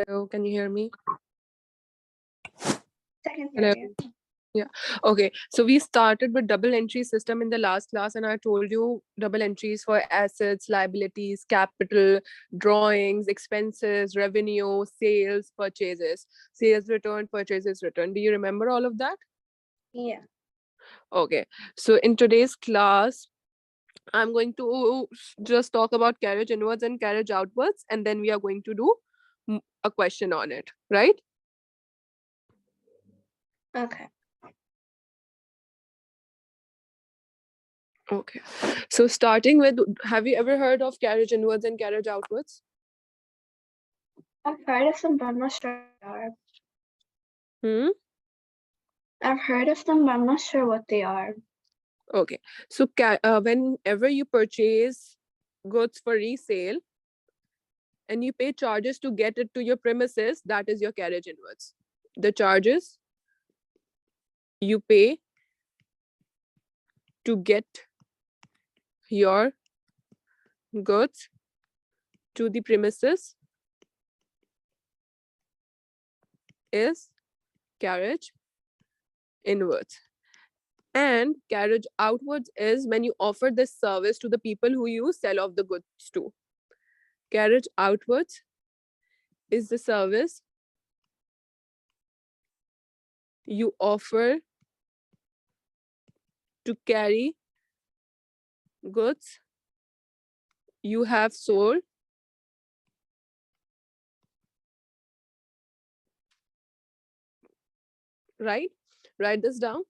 Hello, can you hear me? Second Hello. period. Yeah. Okay. So we started with double entry system in the last class, and I told you double entries for assets, liabilities, capital, drawings, expenses, revenue, sales, purchases, sales return, purchases return. Do you remember all of that? Yeah. Okay. So in today's class, I'm going to just talk about carriage inwards and carriage outwards, and then we are going to do a question on it, right? Okay. Okay. So starting with, have you ever heard of carriage inwards and carriage outwards? I've heard of them, but I'm not sure what they are. Hmm? I've heard of them, but I'm not sure what they are. Okay. So whenever you purchase goods for resale and you pay charges to get it to your premises, that is your carriage inwards. The charges you pay to get your goods to the premises is carriage inwards. And carriage outwards is when you offer this service to the people who you sell off the goods to. Carriage outwards is the service you offer to carry goods you have sold right? Write this down.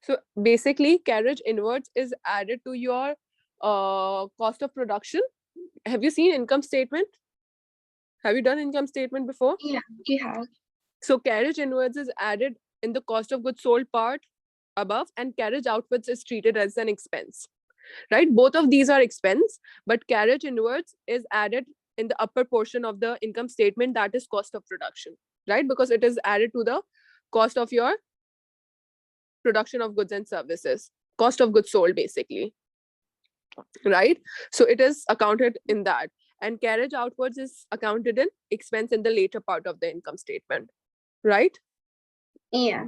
So basically, carriage inwards is added to your cost of production. Have you seen income statement? Have you done income statement before? Yeah, you have. So carriage inwards is added in the cost of goods sold part above, and carriage outwards is treated as an expense, right? Both of these are expense, but carriage inwards is added in the upper portion of the income statement, that is cost of production, right? Because it is added to the cost of your production of goods and services, cost of goods sold basically, right? So it is accounted in that, and carriage outwards is accounted in expense in the later part of the income statement, right? Yeah.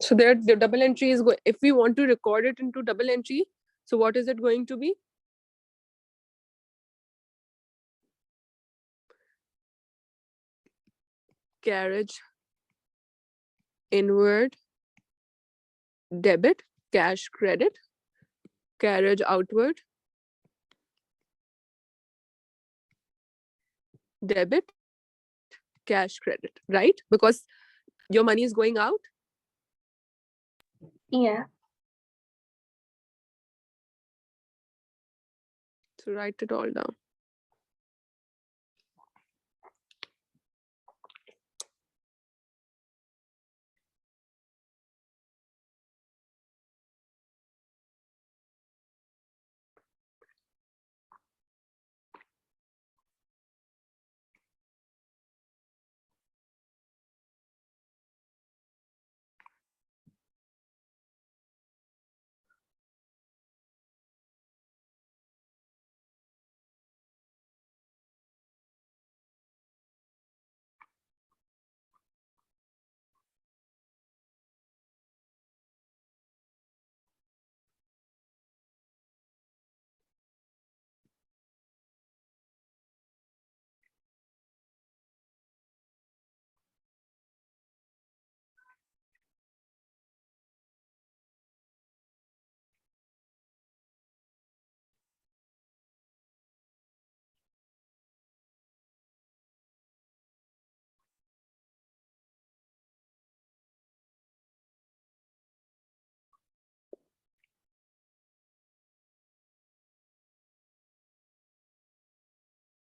So there the double entry is if we want to record it into double entry, so what is it going to be? Carriage inward debit, cash credit, carriage outward debit, cash credit, right? Because your money is going out. Yeah. So write it all down.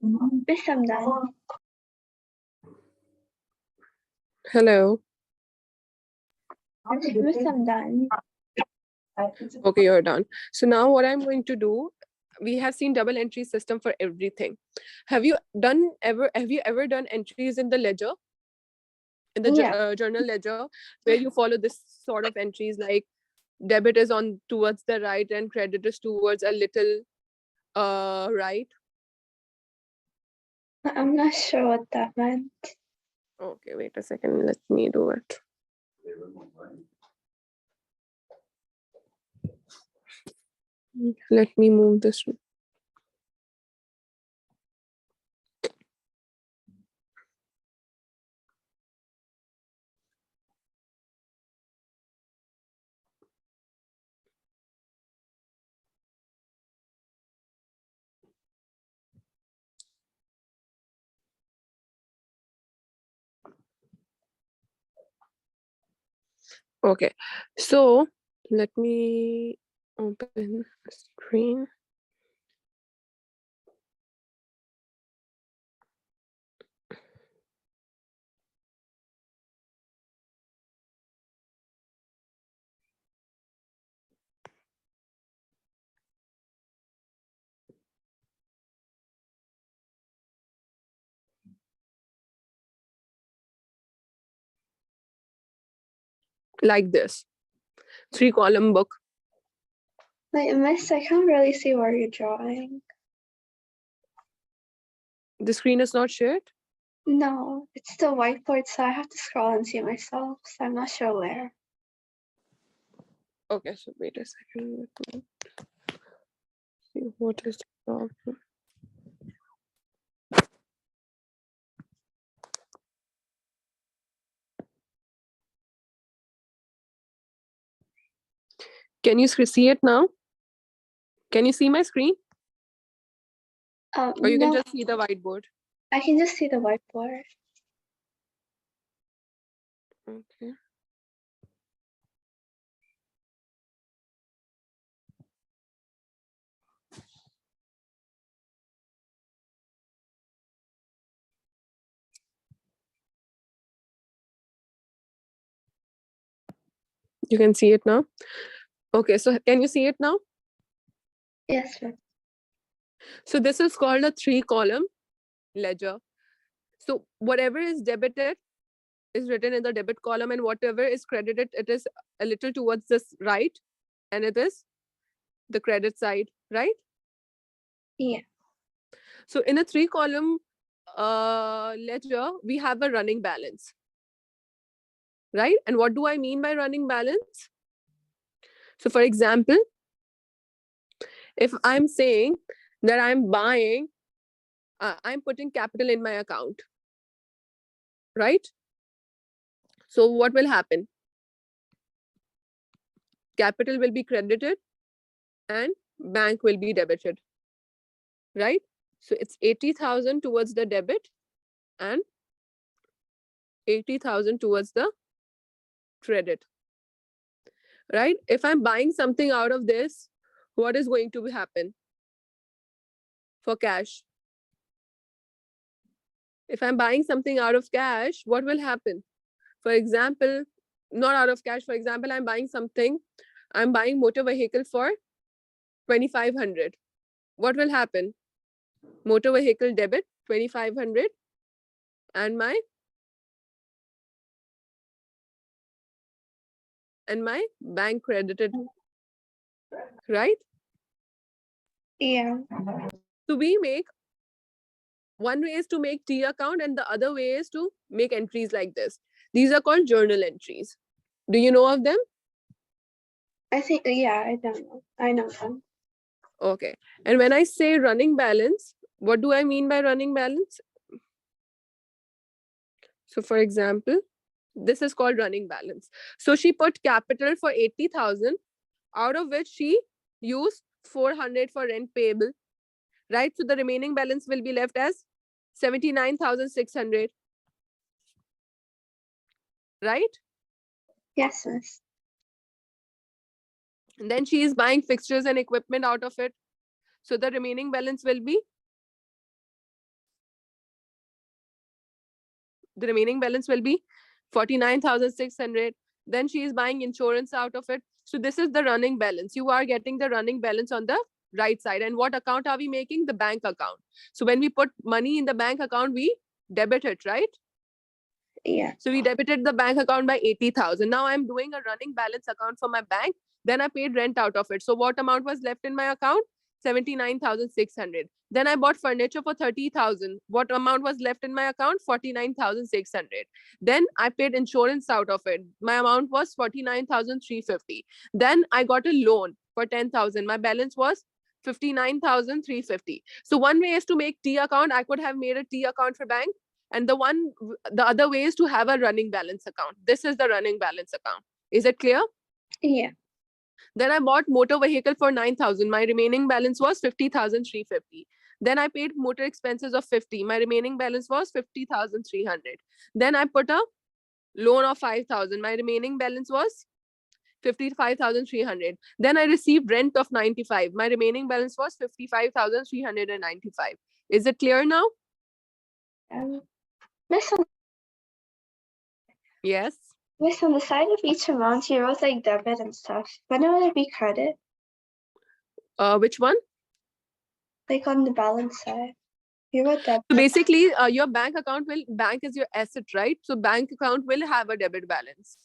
Miss, I'm done. Hello. Miss, I'm done. Okay, you're done. So now what I'm going to do, we have seen double entry system for everything. Have you ever done entries in the ledger, in the Yeah. journal ledger, where you follow this sort of entries like debit is on towards the right and credit is towards a little right? I'm not sure what that meant. Okay, wait a second. Let me do it. Let me move this. Okay, so let me open the screen. Like this, 3-column book. Wait, Miss, I can't really see where you're drawing. The screen is not shared. No, it's the whiteboard, so I have to scroll and see myself, so I'm not sure where. Okay, so wait a second. Let me see what is the problem. Can you see it now? Can you see my screen? Or you can No, just see the whiteboard? I can just see the whiteboard. Okay. You can see it now. Okay, so can you see it now? Yes, Miss. So this is called a 3-column ledger. So whatever is debited is written in the debit column, and whatever is credited, it is a little towards this right, and it is the credit side, right? Yeah. So in a 3-column ledger, we have a running balance, right? And what do I mean by running balance? So for example, if I'm saying that I'm buying, I'm putting capital in my account, right? So what will happen? Capital will be credited and bank will be debited, right? So it's 80,000 towards the debit and 80,000 towards the credit, right? If I'm buying something out of this, what is going to happen for cash? If I'm buying something out of cash, what will happen? For example, not out of cash, for example, I'm buying something, I'm buying motor vehicle for 2,500. What will happen? Motor vehicle debit 2,500 and my bank credited, right? Yeah. So we make one way is to make T account and the other way is to make entries like this. These are called journal entries. Do you know of them? I think, yeah, I don't know. I know them. Okay. And when I say running balance, what do I mean by running balance? So for example, this is called running balance. So she put capital for 80,000, out of which she used 400 for rent payable, right? So the remaining balance will be left as 79,600, right? Yes, Miss. And then she is buying fixtures and equipment out of it. So the remaining balance will be The remaining balance will be 49,600. Then she is buying insurance out of it. So this is the running balance. You are getting the running balance on the right side. And what account are we making? The bank account. So when we put money in the bank account, we debit it, right? Yeah. So we debited the bank account by 80,000. Now I'm doing a running balance account for my bank. Then I paid rent out of it. So what amount was left in my account? 79,600. Then I bought furniture for 30,000. What amount was left in my account? 49,600. Then I paid insurance out of it. My amount was 49,350. Then I got a loan for 10,000. My balance was 59,350. So one way is to make T account. I could have made a T account for bank. And the other way is to have a running balance account. This is the running balance account. Is it clear? Yeah. Then I bought motor vehicle for 9,000. My remaining balance was 50,350. Then I paid motor expenses of 50. My remaining balance was 50,300. Then I put a loan of 5,000. My remaining balance was 55,300. Then I received rent of 95. My remaining balance was 55,395. Is it clear now? Miss, Yes. Miss, on the side of each amount, you wrote like debit and stuff. When would it be credit? Which one? Like on the balance side. You wrote debit. So basically, your bank is your asset, right? So bank account will have a debit balance.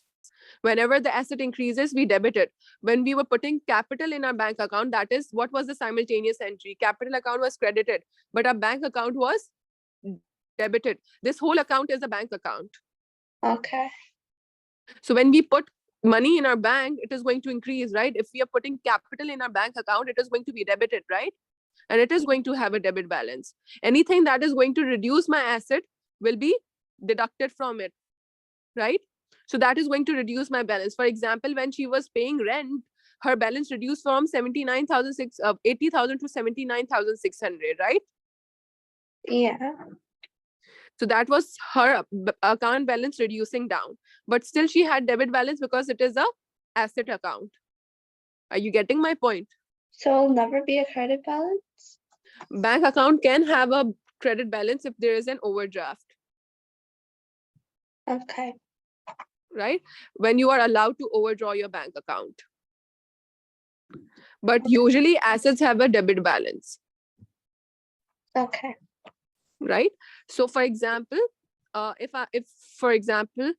Whenever the asset increases, we debit it. When we were putting capital in our bank account, that is what was the simultaneous entry. Capital account was credited, but our bank account was debited. This whole account is a bank account. Okay. So when we put money in our bank, it is going to increase, right? If we are putting capital in our bank account, it is going to be debited, right? And it is going to have a debit balance. Anything that is going to reduce my asset will be deducted from it, right? So that is going to reduce my balance. For example, when she was paying rent, her balance reduced from 80,000 to 79,600, right? Yeah. So that was her account balance reducing down. But still she had debit balance because it is a asset account. Are you getting my point? So it'll never be a credit balance? Bank account can have a credit balance if there is an overdraft, Okay. right? When you are allowed to overdraw your bank account. But usually assets have a debit balance, Okay. right? So for example, if for example,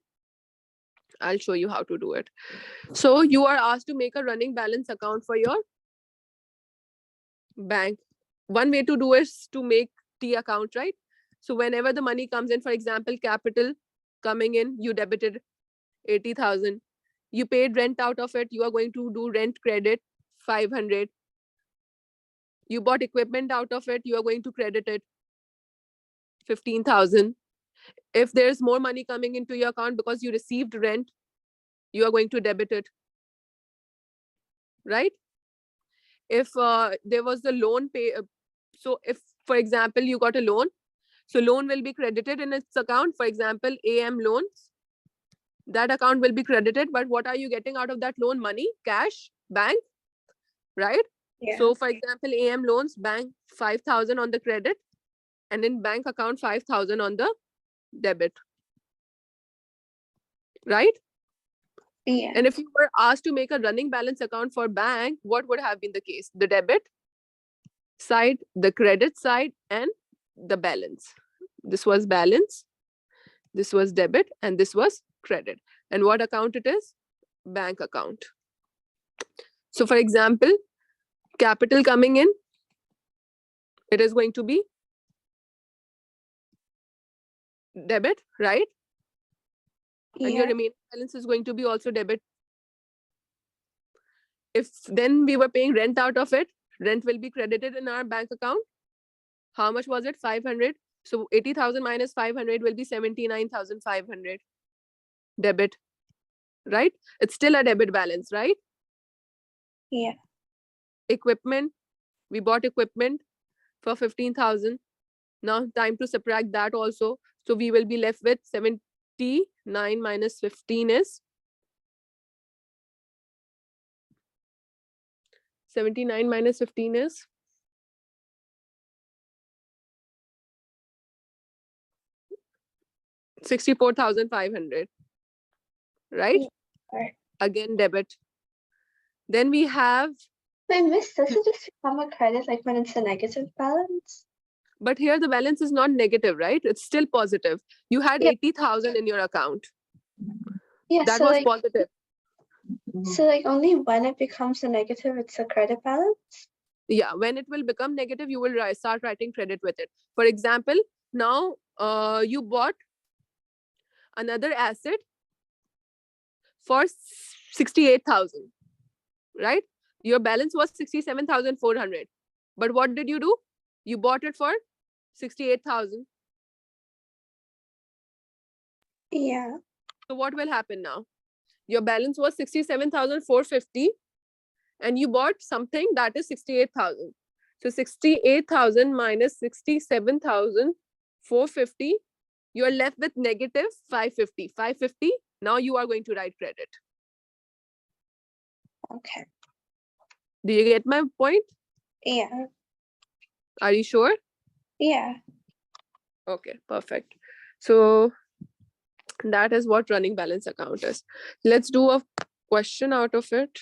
I'll show you how to do it. So you are asked to make a running balance account for your bank. One way to do is to make T account, right? So whenever the money comes in, for example, capital coming in, you debited 80,000. You paid rent out of it. You are going to do rent credit 500. You bought equipment out of it. You are going to credit it 15,000. If there's more money coming into your account because you received rent, you are going to debit it, right? If there was the loan so if, for example, you got a loan, so loan will be credited in its account. For example, AM loans, that account will be credited. But what are you getting out of that loan? Money, cash, bank, right? Yeah. So for example, AM loans, bank 5,000 on the credit, and in bank account 5,000 on the debit, right? Yeah. And if you were asked to make a running balance account for bank, what would have been the case? The debit side, the credit side, and the balance. This was balance, this was debit, and this was credit. And what account it is? Bank account. So for example, capital coming in, it is going to be debit, right? And your Yeah. remaining balance is going to be also debit. If then we were paying rent out of it, rent will be credited in our bank account. How much was it? 500. So 80,000 minus 500 will be 79,500 debit, right? It's still a debit balance, right? Yeah. Equipment, we bought equipment for 15,000. Now time to subtract that also. So we will be left with 79 minus 15 is 79 minus 15 is 64,500, right? Right. Again, debit. Then we have, Wait, miss, does it just become a credit like when it's a negative balance? but here the balance is not negative, right? It's still positive. You had Yeah. 80,000 in your account. Yeah, That so was like positive. only when it becomes a negative it's a credit balance? Yeah, when it will become negative, you will start writing credit with it. For example, now you bought another asset for 68,000, right? Your balance was 67,400. But what did you do? You bought it for 68,000. Yeah. So what will happen now? Your balance was 67,450 and you bought something that is 68,000. So 68,000 minus 67,450, you are left with negative 550. 550, now you are going to write credit. Okay. Do you get my point? Yeah. Are you sure? Yeah. Okay, perfect. So that is what running balance account is. Let's do a question out of it.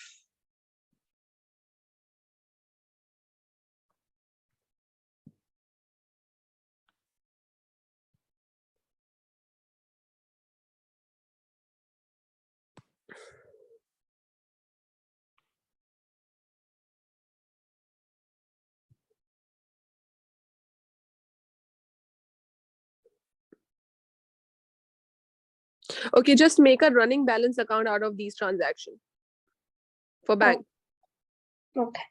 Okay, just make a running balance account out of these transactions for bank. Okay.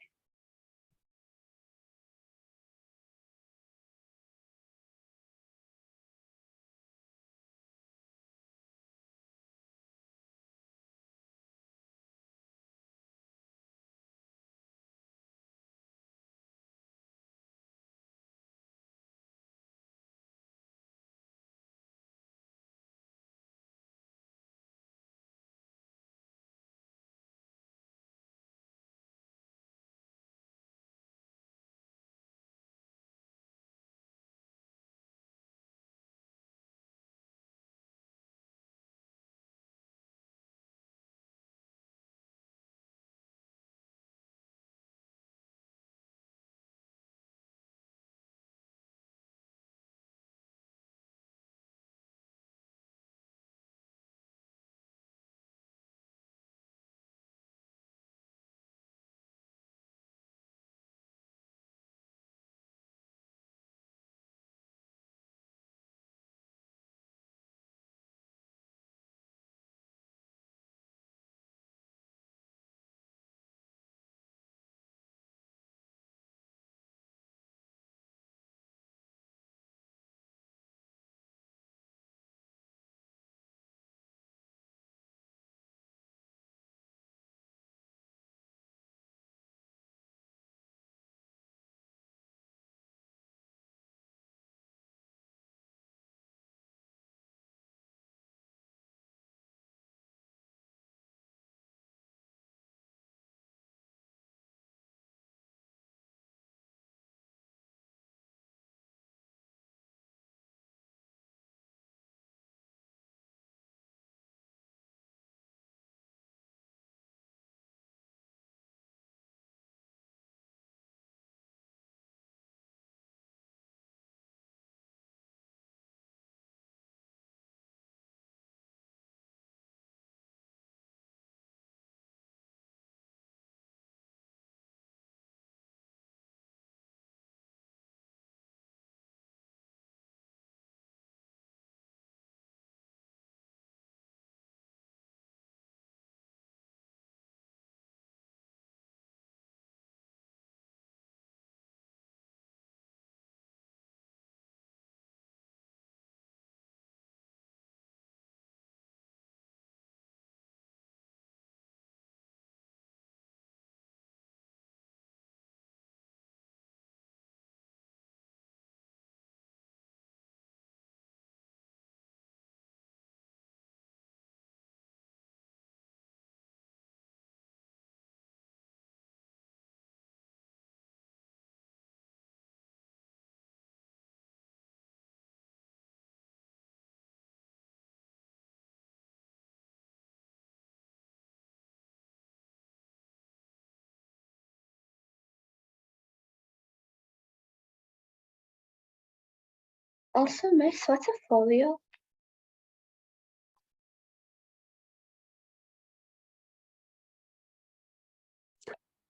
Also, Miss, what's a folio?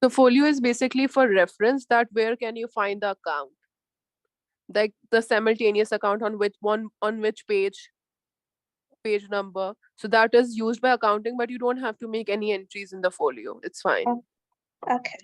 The folio is basically for reference that where can you find the account, like the simultaneous account on which page number. So that is used by accounting, but you don't have to make any entries in the folio. It's fine. Oh, okay.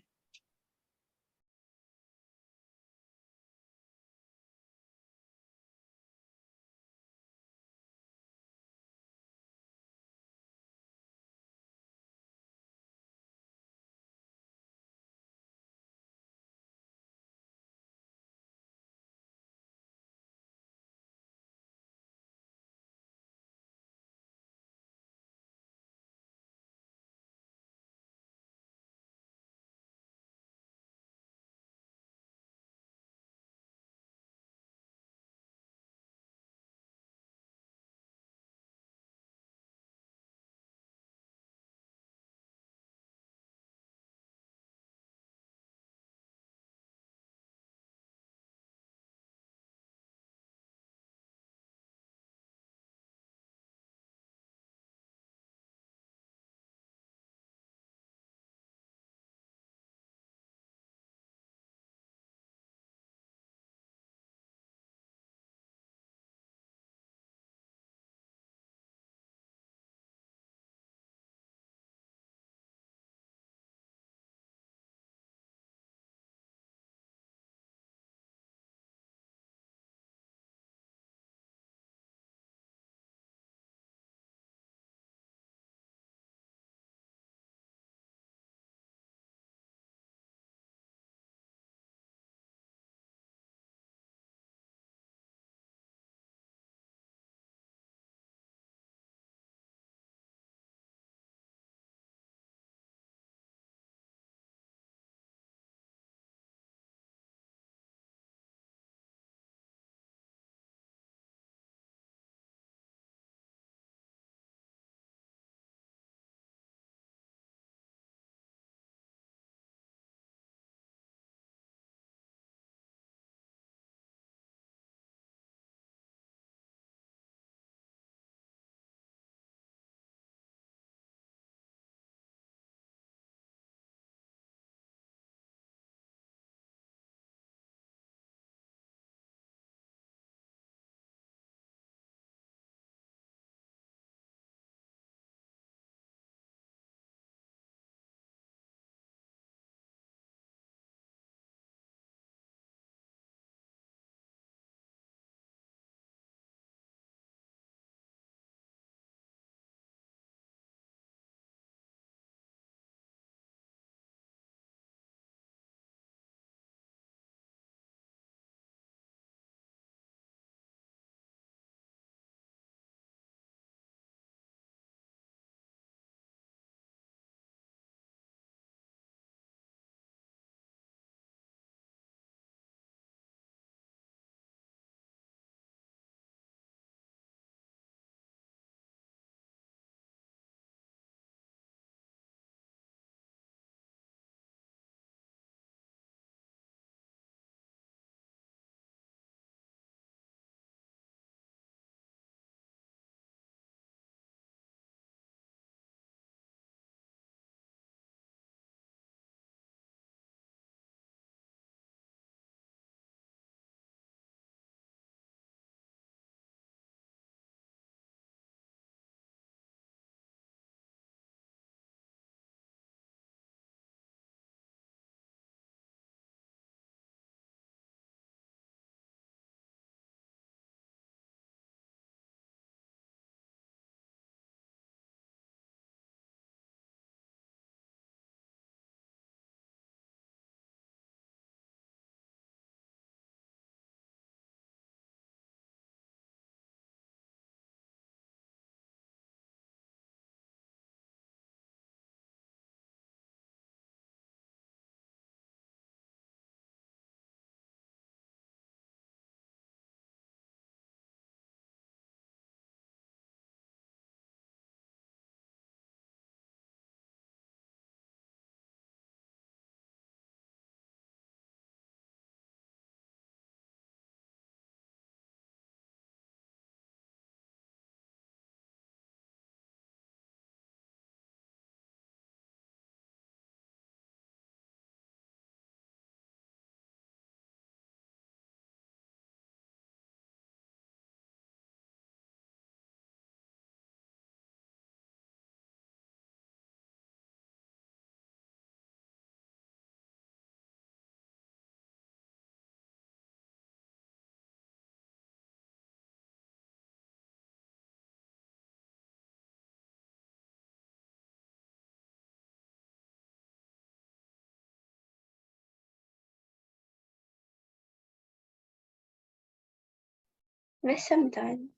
Miss, I'm done.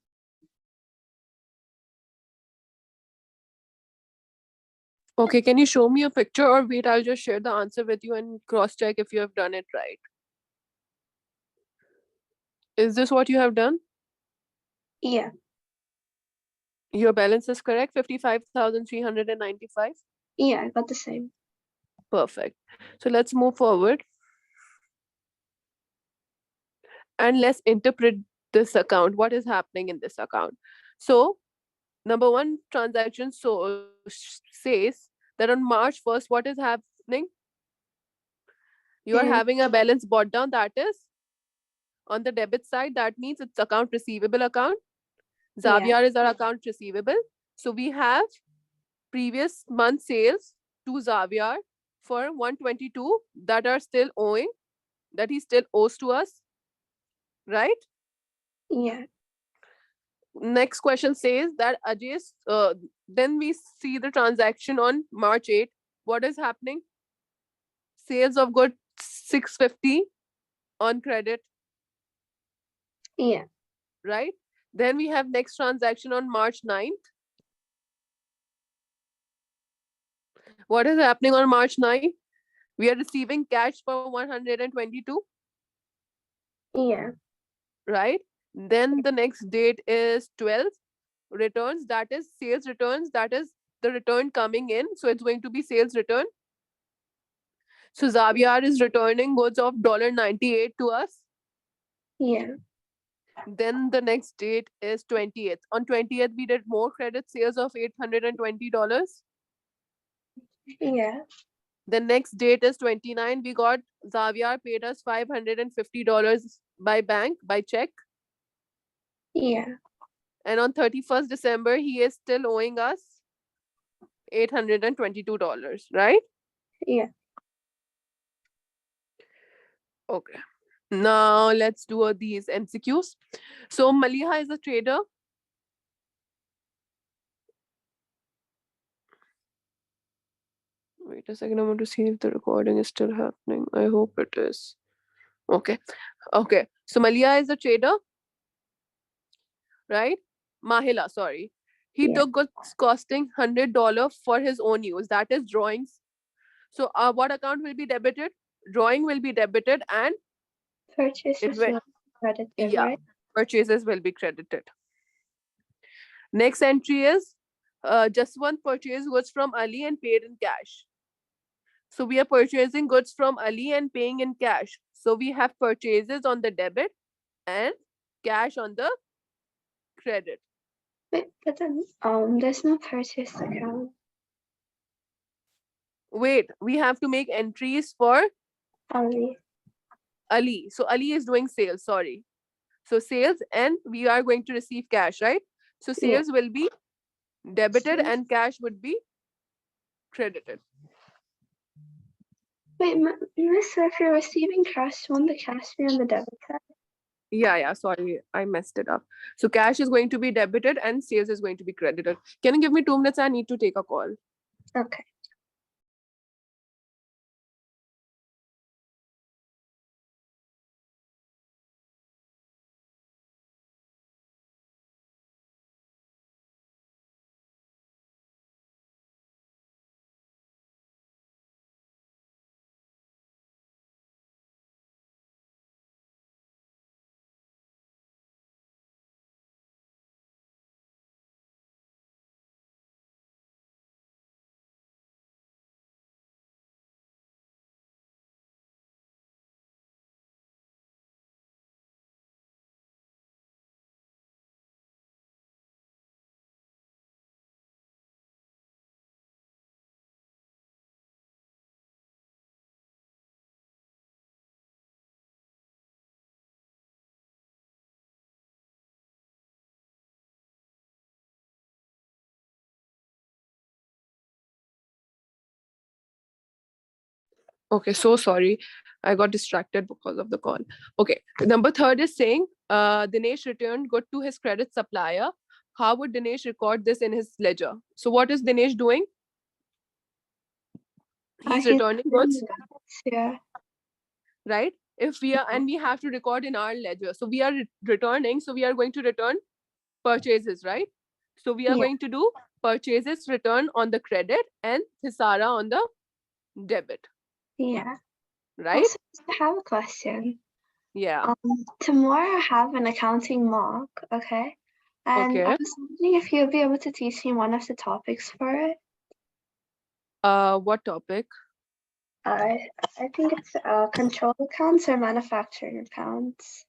Okay, can you show me a picture, or wait, I'll just share the answer with you and cross check if you have done it right. Is this what you have done? Yeah. Your balance is correct, 55,395. Yeah, I got the same. Perfect. So let's move forward and let's interpret this account. What is happening in this account? So, number one transaction says that on March 1st, what is happening? You are There. having a balance brought down, that is on the debit side. That means it's account receivable account. Yeah. Xavier is our account receivable. So we have previous month sales to Xavier for 122 that are still owing, that he still owes to us, right? Yeah. Next question says that Ajay's, then we see the transaction on March 8. What is happening? Sales of goods 650 on credit, Yeah. right? Then we have next transaction on March 9th. What is happening on March 9th? We are receiving cash for 122, Yeah. right? Then the next date is 12th. Returns, that is sales returns, that is the return coming in. So it's going to be sales return. So Xavier is returning goods of $98 to us. Yeah. Then the next date is 20th. On 20th, we did more credit sales of $820. Yeah. The next date is 29. We got Xavier paid us $550 by bank, by check. Yeah. And on 31st December, he is still owing us $822, right? Yeah. Okay. Now let's do these MCQs. So Maliha is a trader. Wait a second, I want to see if the recording is still happening. I hope it is. Okay. Okay. So Maliha is a trader, right? Mahila, sorry. He Yeah. took goods costing $100 for his own use. That is drawings. So what account will be debited? Drawing will be debited, and Purchase it is will, not credited, yeah, right? purchases will be credited. Next entry is just one purchase goods from Ali and paid in cash. So we are purchasing goods from Ali and paying in cash. So we have purchases on the debit and cash on the credit. But then there's no purchase account. Wait, we have to make entries for Only. Ali. So Ali is doing sales, sorry. So sales, and we are going to receive cash, right? So Yeah. sales will be debited So, and cash would be credited. wait, Miss, so if you're receiving cash, won't the cash be on the debit side? Yeah, sorry, I messed it up. So cash is going to be debited and sales is going to be credited. Can you give me 2 minutes? I need to take a call. Okay. Okay, so sorry. I got distracted because of the call. Okay, number third is saying Dinesh returned good to his credit supplier. How would Dinesh record this in his ledger? So what is Dinesh doing? He's He's returning doing goods, the debits, yeah. right? If we are, and we have to record in our ledger. So we are returning. So we are going to return purchases, right? So we are Yeah. going to do purchases return on the credit and Thisara on the debit, Yeah. right? Also, I have a question. Yeah. Tomorrow I have an accounting mock, okay? And I Okay. was wondering if you'll be able to teach me one of the topics for it. What topic? I think it's control accounts or manufacturing accounts.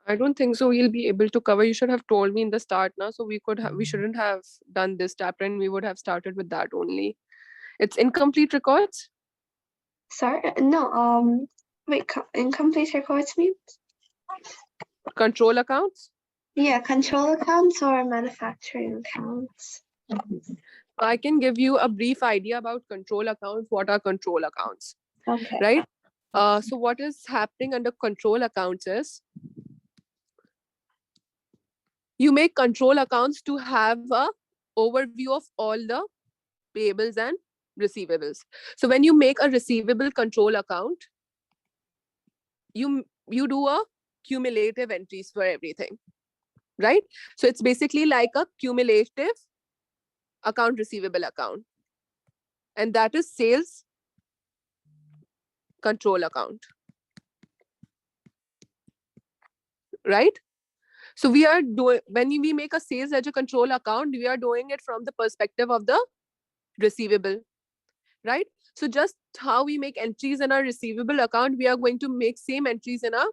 I don't think so. We'll be able to cover. You should have told me in the start now, so we could have. We shouldn't have done this chapter, and we would have started with that only. It's incomplete records. Sorry, no. Wait, incomplete records means? Control accounts. Yeah, control accounts or manufacturing accounts. I can give you a brief idea about control accounts. What are control accounts, Okay. right? So what is happening under control accounts is you make control accounts to have a overview of all the payables and receivables. So when you make a receivable control account, you do a cumulative entries for everything, right? So it's basically like a cumulative account receivable account, and that is sales control account, right? So we are doing, when we make a sales ledger control account, we are doing it from the perspective of the receivable, right? So just how we make entries in our receivable account, we are going to make same entries in a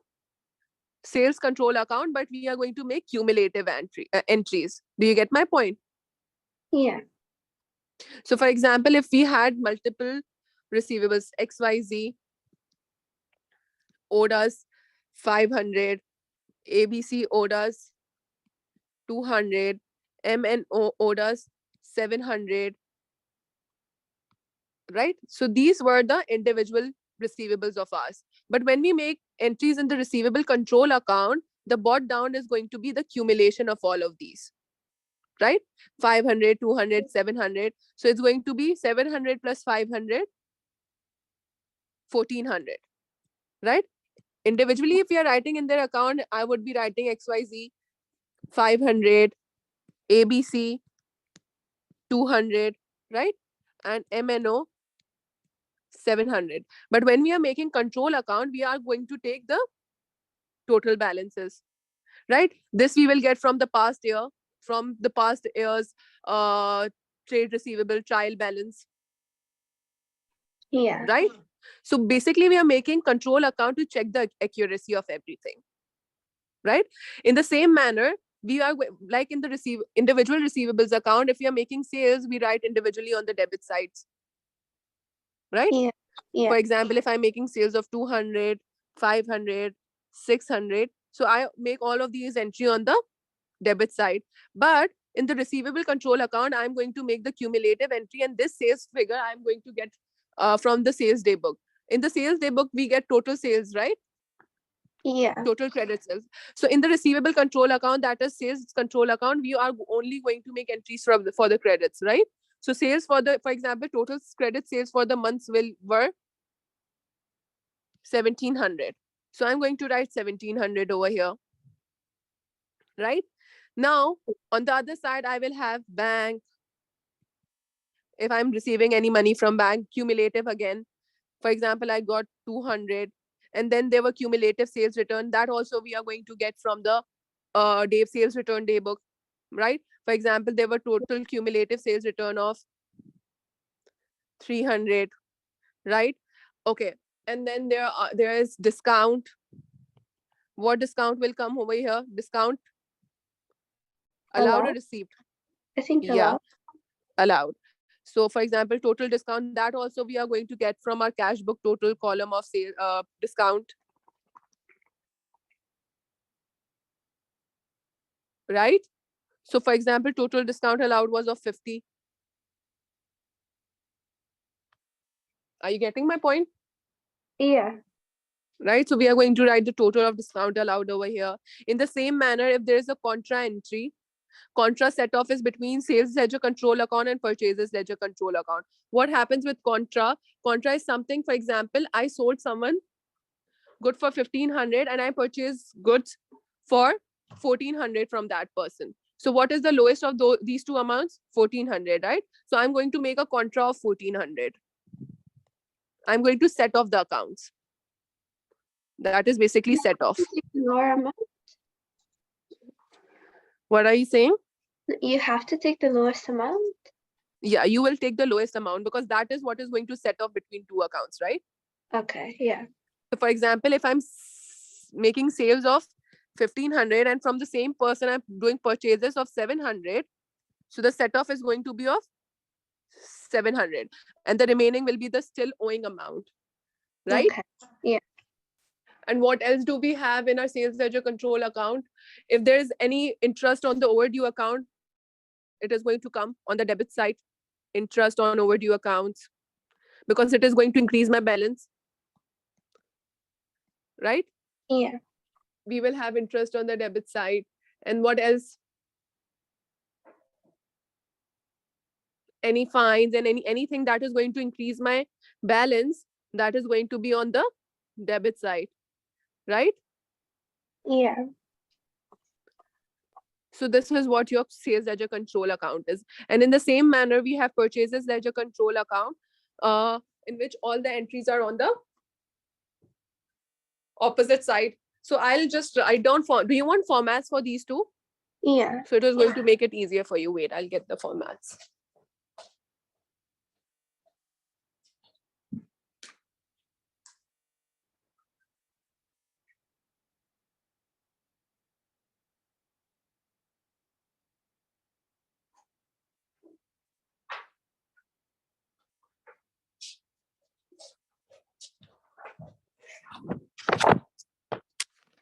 sales control account, but we are going to make cumulative entries. Do you get my point? Yeah. So for example, if we had multiple receivables, XYZ owed us 500, ABC owed us 200, MNO owed us 700, right? So these were the individual receivables of ours. But when we make entries in the receivable control account, the bot down is going to be the accumulation of all of these, right? 500, 200, 700. So it's going to be 700 plus 500, 1400, right? Individually, if we are writing in their account, I would be writing XYZ 500, ABC 200, right? And MNO 700. But when we are making control account, we are going to take the total balances, right? This we will get from the past year, from the past year's trade receivable trial balance, Yeah. right? So basically, we are making control account to check the accuracy of everything, right? In the same manner, we are like in the individual receivables account, if we are making sales, we write individually on the debit sides, right? Yeah. Yeah. For example, if I'm making sales of 200, 500, 600, so I make all of these entry on the debit side. But in the receivable control account, I'm going to make the cumulative entry, and this sales figure I'm going to get from the sales day book. In the sales day book, we get total sales, right? Yeah. Total credit sales. So in the receivable control account, that is sales control account, we are only going to make entries for the credits, right? So sales for example, total credit sales for the months were 1700. So I'm going to write 1700 over here, right? Now, on the other side, I will have bank. If I'm receiving any money from bank, cumulative again. For example, I got 200, and then there were cumulative sales return. That also we are going to get from the day sales return day book, right? For example, there were total cumulative sales return of 300, right? Okay. And then there is discount. What discount will come over here? Discount allowed or Allowed? received? I think Yeah, allowed. allowed. So for example, total discount, that also we are going to get from our cash book total column of sale discount, right? So for example, total discount allowed was of 50. Are you getting my point? Yeah. Right? So we are going to write the total of discount allowed over here. In the same manner, if there is a contra entry, Contra set off is between sales ledger control account and purchases ledger control account. What happens with contra? Contra is something, for example, I sold someone good for 1500 and I purchased goods for 1400 from that person. So what is the lowest of these two amounts? 1400, right? So I'm going to make a contra of 1400. I'm going to set off the accounts. That is basically set off. Lower amount. What are you saying? You have to take the lowest amount. Yeah, you will take the lowest amount because that is what is going to set off between two accounts, right? Okay, yeah. So for example, if I'm making sales of 1500 and from the same person I'm doing purchases of 700, so the set off is going to be of 700 and the remaining will be the still owing amount, right? Okay, yeah. And what else do we have in our sales ledger control account? If there is any interest on the overdue account, it is going to come on the debit side, interest on overdue accounts, because it is going to increase my balance, right? Yeah. We will have interest on the debit side. And what else? Any fines and anything that is going to increase my balance, that is going to be on the debit side, right? Yeah. So this is what your sales ledger control account is. And in the same manner, we have purchases ledger control account, in which all the entries are on the opposite side. So I'll just write down do you want formats for these two? Yeah. So it is going to make it easier for you. Wait, I'll get the formats.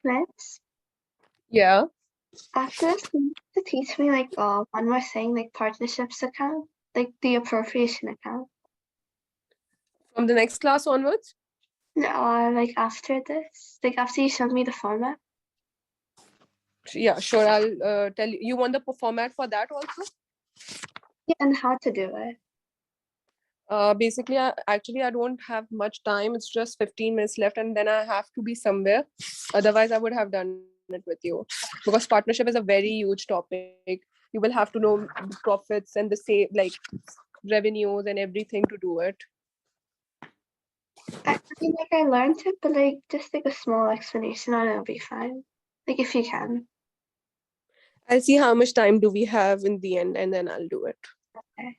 Next, Yeah. after this, you have to teach me like one more thing, like partnerships account, like the appropriation account. From the next class onwards? No, like after this, like after you showed me the format. Yeah, sure. I'll tell you. You want the format for that also? Yeah, and how to do it. Basically, actually, I don't have much time. It's just 15 minutes left, and then I have to be somewhere. Otherwise, I would have done it with you. Because partnership is a very huge topic. You will have to know the profits and like revenues and everything to do it. I mean, like I learned it, but like just like a small explanation on it will be fine. Like if you can. I'll see how much time do we have in the end, and then I'll do it. Okay.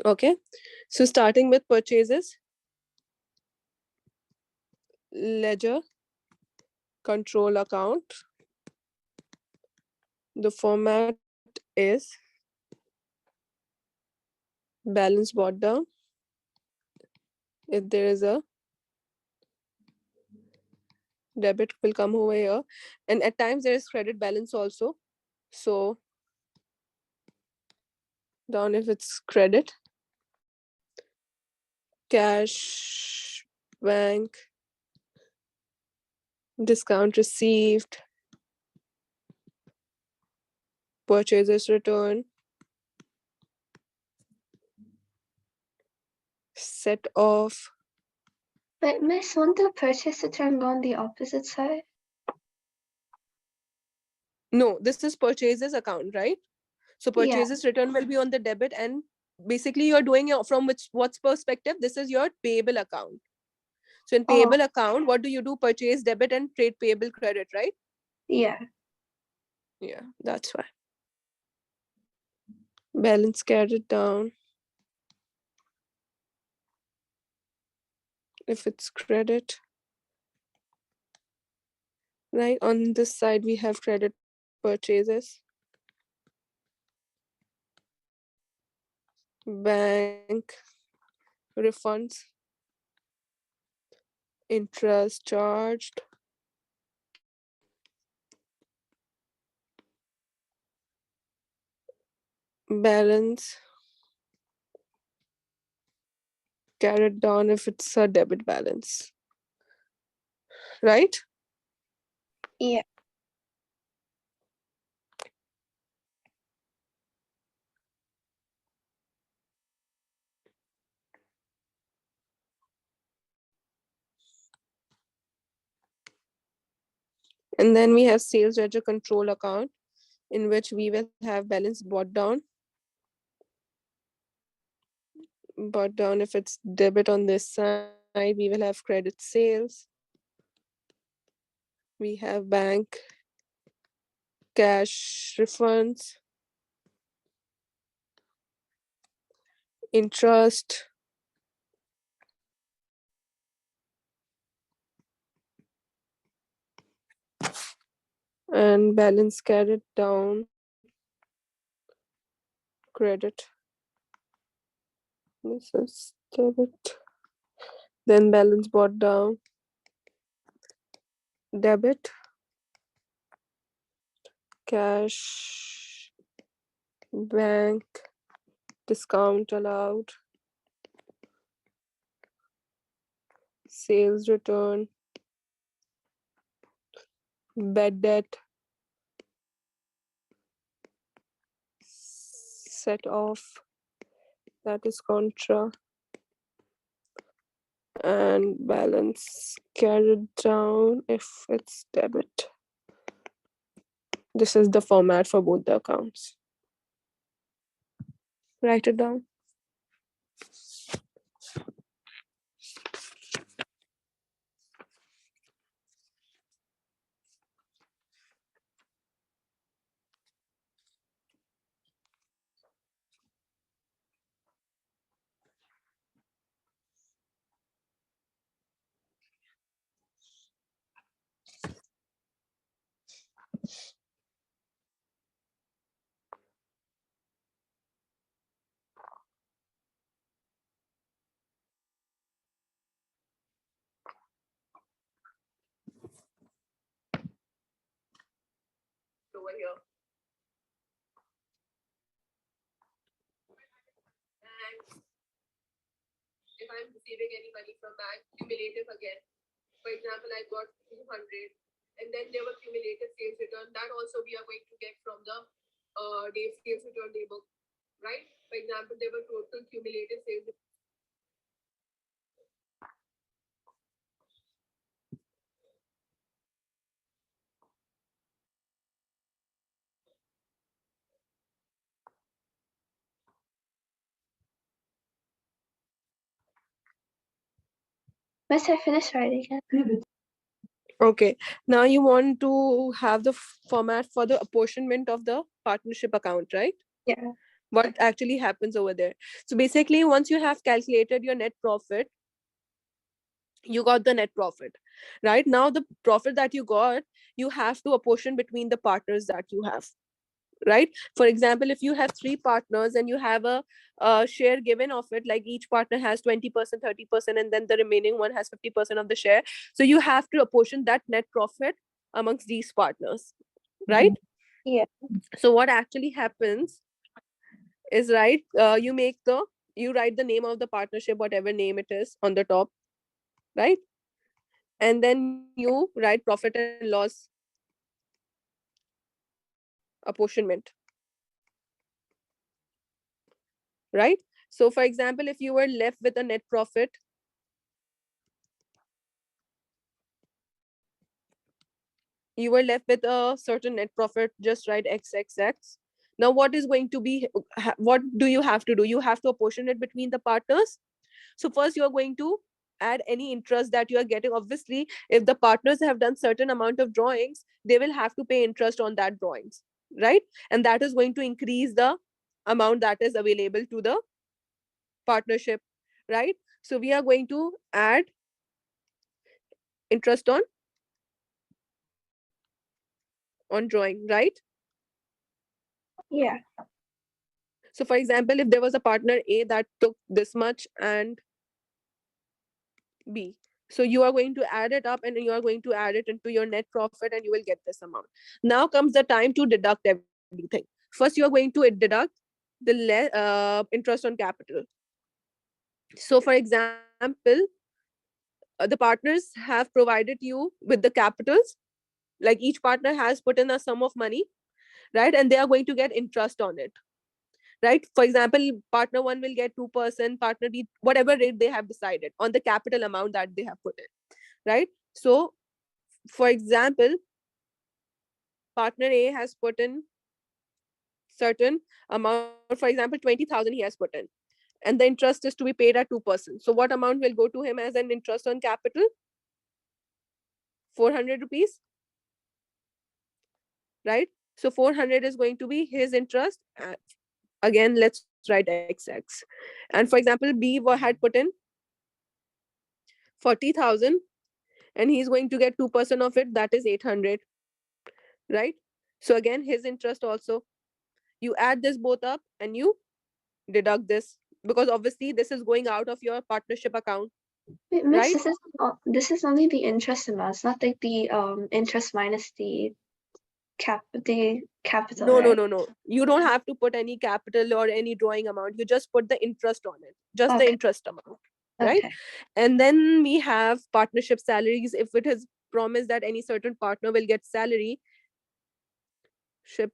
Okay. So starting with purchases, ledger, control account. The format is balance brought down. If there is a debit will come over here, and at times there is credit balance also. So down if it's credit, cash, bank, discount received, purchases return, set off. But Miss, won't the purchase return go on the opposite side? No, this is purchases account, right? So Yeah. purchases return will be on the debit, and basically you're doing it from what's perspective? This is your payable account. So in payable account, what do you do? Purchase debit and trade payable credit, right? Yeah. Yeah, that's why. Balance carried down. If it's credit, right? On this side, we have credit purchases, bank refunds, interest charged, balance carried down if it's a debit balance, right? Yeah. And then we have sales ledger control account, in which we will have balance brought down. If it's debit on this side, we will have credit sales. We have bank cash refunds, interest, and balance carried down, credit. This is debit. Then balance brought down, debit, cash, bank, discount allowed, sales return, bad debt, set off, that is contra, and balance carried down if it's debit. This is the format for both the accounts. Write it down. Over here. And if I'm receiving any money from bank, cumulative again. For example, I got 200, and then there were cumulative sales return. That also we are going to get from the day sales return day book, right? For example, there were total cumulative sales. Miss, I finished writing it. Okay, now you want to have the format for the apportionment of the partnership account, right? Yeah. What actually happens over there. So basically, once you have calculated your net profit, you got the net profit. Right now, the profit that you got, you have to apportion between the partners that you have. Right, for example, if you have three partners and you have a share given of it, like each partner has 20%, 30%, and then the remaining one has 50% of the share, so you have to apportion that net profit amongst these partners, right? Yeah. So what actually happens is, right, you write the name of the partnership, whatever name it is, on the top, right? And then you write profit and loss apportionment, right? So for example, if you were left with a net profit, you were left with a certain net profit, just write xxx. Now what is going to be, what do you have to do? You have to apportion it between the partners. So first you are going to add any interest that you are getting. Obviously, if the partners have done certain amount of drawings, they will have to pay interest on that drawings, right? And that is going to increase the amount that is available to the partnership, right? So we are going to add interest on drawing, right? Yeah. So for example, if there was a partner A that took this much and B, so you are going to add it up and you are going to add it into your net profit and you will get this amount. Now comes the time to deduct everything. First you are going to deduct the interest on capital. So for example, the partners have provided you with the capitals, like each partner has put in a sum of money, right? And they are going to get interest on it, right? For example, partner one will get 2%, partner B, whatever rate they have decided on the capital amount that they have put in, right? So, for example, partner A has put in certain amount, for example, 20,000 he has put in, and the interest is to be paid at 2%. So what amount will go to him as an interest on capital? 400 rupees, right? So 400 is going to be his interest. Again, let's write XX. And for example, B had put in 40,000 and he's going to get 2% of it, that is 800, right? So again, his interest also. You add this both up and you deduct this, because obviously this is going out of your partnership account, Wait, Miss, right? this is only the interest amount. It's not like the interest minus the capital, No, no, right? no, no. You don't have to put any capital or any drawing amount. You just put the interest on it, just the Okay, interest amount, right? okay. And then we have partnership salaries. If it is promised that any certain partner will get ship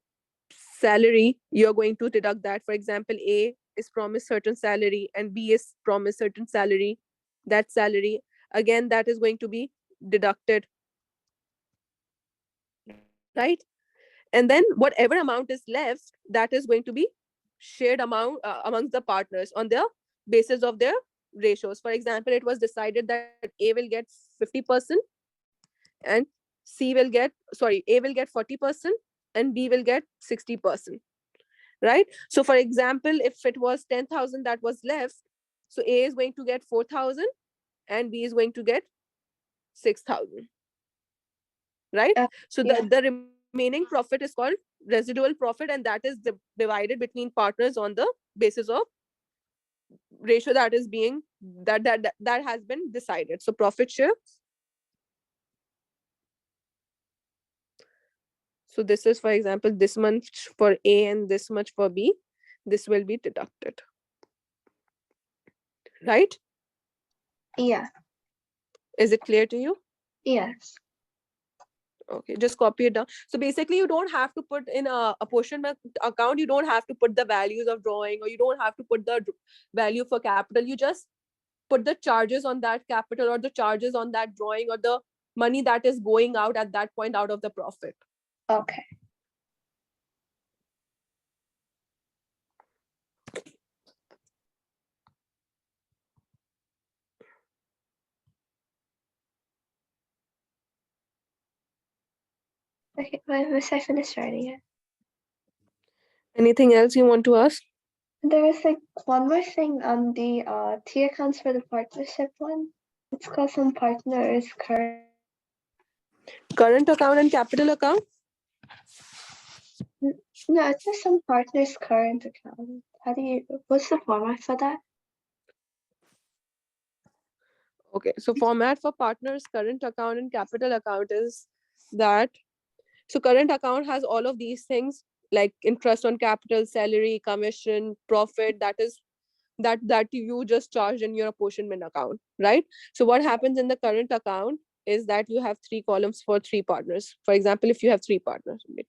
salary, you're going to deduct that. For example, A is promised certain salary and B is promised certain salary. That salary, again, that is going to be deducted, right? And then whatever amount is left, that is going to be shared amongst the partners on the basis of their ratios. For example, it was decided that A will get 50% and A will get 40% and B will get 60%, right? So for example, if it was 10,000 that was left, so A is going to get 4,000 and B is going to get 6,000, right? Uh, So yeah. the remaining profit is called residual profit, and that is divided between partners on the basis of ratio that is being that has been decided. So profit share. So this is, for example, this much for A and this much for B. This will be deducted, right? Yeah. Is it clear to you? Yes. Okay, just copy it down. So basically, you don't have to put in a apportionment account. You don't have to put the values of drawing, or you don't have to put the value for capital. You just put the charges on that capital or the charges on that drawing or the money that is going out at that point out of the profit. Okay. Okay, Miss, I finished writing it. Anything else you want to ask? There is like one more thing on the T accounts for the partnership one. It's called some partners current. Current account and capital account? No, it's just some partners current account. What's the format for that? Okay, so format for partners, current account and capital account is that. So current account has all of these things like interest on capital, salary, commission, profit. That is that you just charged in your apportionment account, right? So what happens in the current account is that you have three columns for three partners. For example, if you have three partners in it.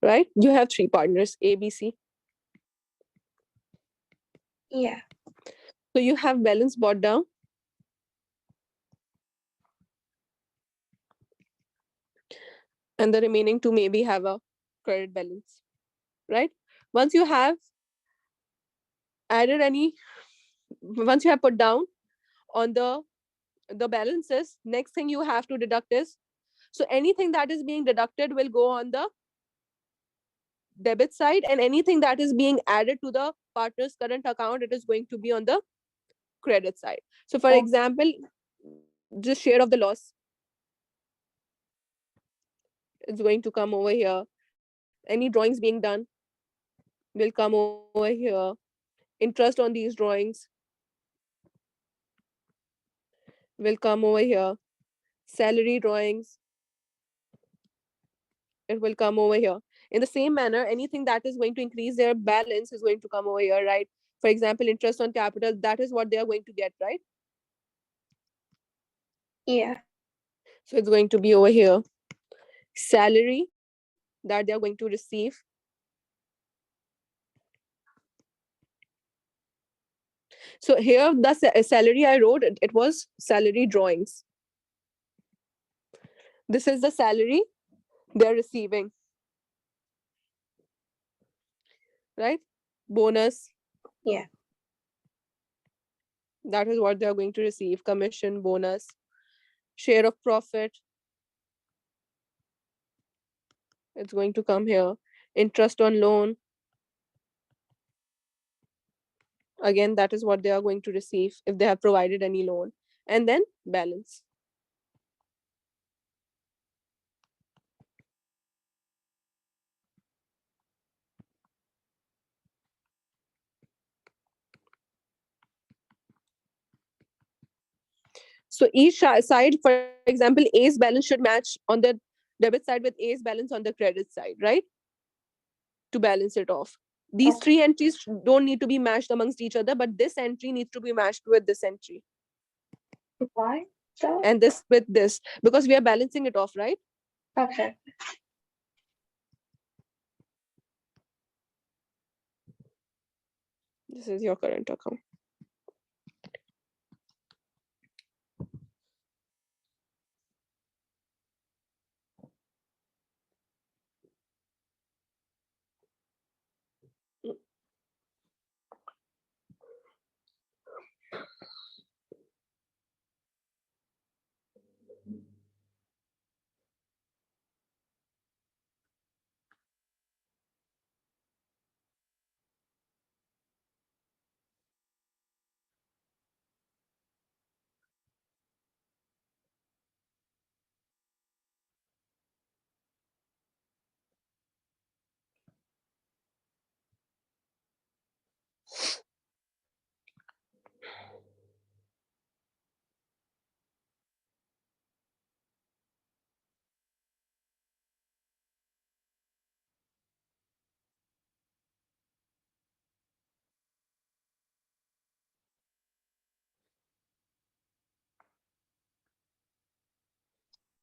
Right? You have three partners, A, B, C. Yeah. So you have balance brought down. And the remaining two maybe have a credit balance, right? Once you have added any, once you have put down on the balances, next thing you have to deduct is, so anything that is being deducted will go on the debit side, and anything that is being added to the partner's current account, it is going to be on the credit side. So for Oh, example, just share of the loss, it's going to come over here. Any drawings being done will come over here. Interest on these drawings will come over here. Salary drawings, it will come over here. In the same manner, anything that is going to increase their balance is going to come over here, right? For example, interest on capital, that is what they are going to get, right? Yeah. So it's going to be over here. Salary that they are going to receive. So here the salary I wrote, it was salary drawings. This is the salary they're receiving, right? Bonus, Yeah. that is what they are going to receive. Commission, bonus, share of profit, it's going to come here. Interest on loan, again, that is what they are going to receive if they have provided any loan. And then balance. So each side, for example, A's balance should match on the debit side with A's balance on the credit side, right? To balance it off. These Okay. three entries don't need to be matched amongst each other, but this entry needs to be matched with this entry Why? So? and this with this, because we are balancing it off, right? Okay. This is your current account.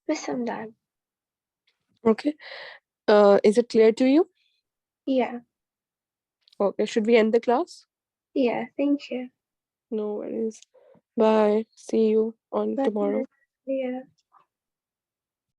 Miss, I'm done. Okay. Is it clear to you? Yeah. Okay. Should we end the class? Yeah. Thank you. No worries. Bye. See you on Bye. tomorrow. Yeah.